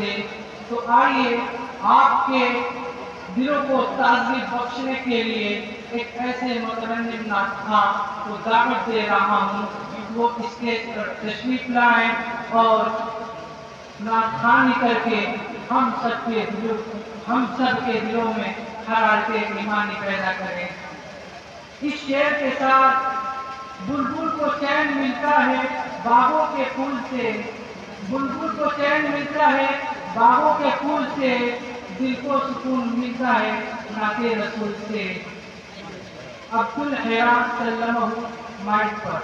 تھے، تو آئیے آپ کے دلوں کو تازگی بخشنے کے لیے ایک ایسے مترنم نعت خواں کو دعوت دے رہا ہوں، وہ اسٹیج پر تشریف لائیں اور نعت خوانی کر کے ہم سب کے دلوں میں حرارت ایمانی پیدا کریں۔ اس شعر کے ساتھ بلبل کو چین ملتا ہے باغوں کے پھول سے، بلبل کو چین ملتا ہے باغوں کے پھول سے، دل کو سکون ملتا ہے نعت رسول سے۔ عبدالحیران سلمہ مائک پر۔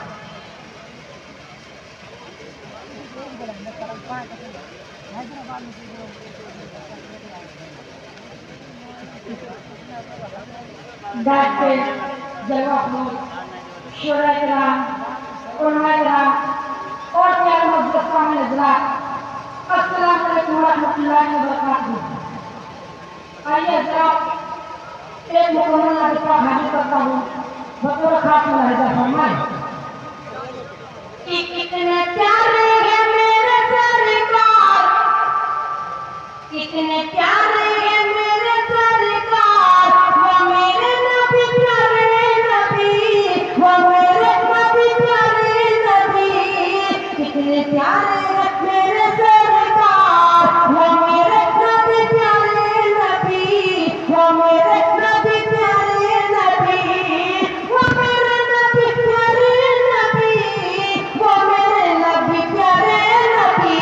ڈاکٹر جگہ شعراء کرام، علماء کرام اور پیارے مجلسان حضرات، السلام علیکم ورحمۃ اللہ وبرکاتہ۔ آئیے حضرات ایک مکمل نعت کا حاضر کرتا ہوں، بطور خاص ملاحظہ فرمائیں۔ کتنے پیارے ہیں میرے سرکار، کتنے پیارے ہیں میرے سرکار، وہ میرے نبی پیارے نبی، وہ میرے نبی پیارے نبی، کتنے پیارے ہیں میرے سرکار، وہ میرے نبی پیارے نبی، وہ میرے نبی پیارے نبی، وہ میرے نبی پیارے نبی، وہ میرے نبی پیارے نبی۔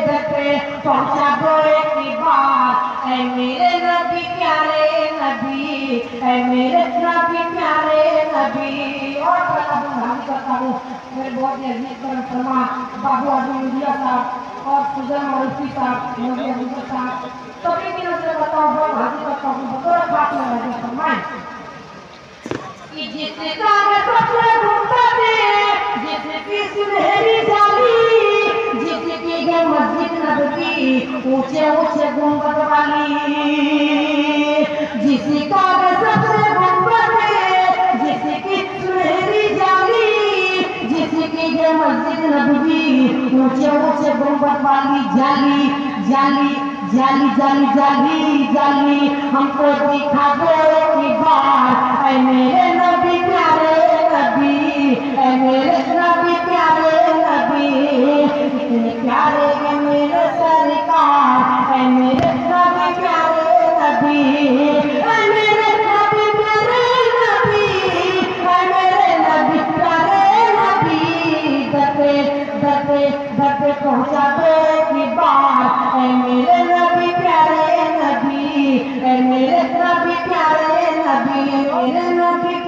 دپے پہنچا دو ایک بار، اے میرے نبی پیارے نبی، اے میرے نبی پیارے نبی۔ اور پہلا بندھان کرتا ہوں میرے بہت ہی عزیز کرم فرما بابو عبد المجید صاحب اور سوزن معروفی صاحب، نبی عبد صاحب، سبھی کی نظر بتاؤ بہت حاضر کرتا ہوں، بطور خاص میں فرمائیں۔ جس کا سفر گنبد ہے، جس کی سنہری جالی، جس کی ہے مسجد نبوی اونچے اونچے گنبد والی، جس کا سفر گنبد ہے، جس کی سنہری جالی، جس کی ہے مسجد نبوی اونچے اونچے گنبد والی، جالی جالی جالی جالی جالی جالی، ہم کو دکھا دو ایک بار، اے میرے نبی پیارے نبی، اے میرے نبی پیارے نبی، کتنے پیارے ہیں میرے سرکار، اے میرے نبی پیارے نبی، اے میرے نبی پیارے نبی، اے میرے نبی پیارے نبی۔ دپے پہنچا دو ایک بار، اے میرے نبی پیارے نبی، اے میرے نبی پیارے نبی، میرے نبی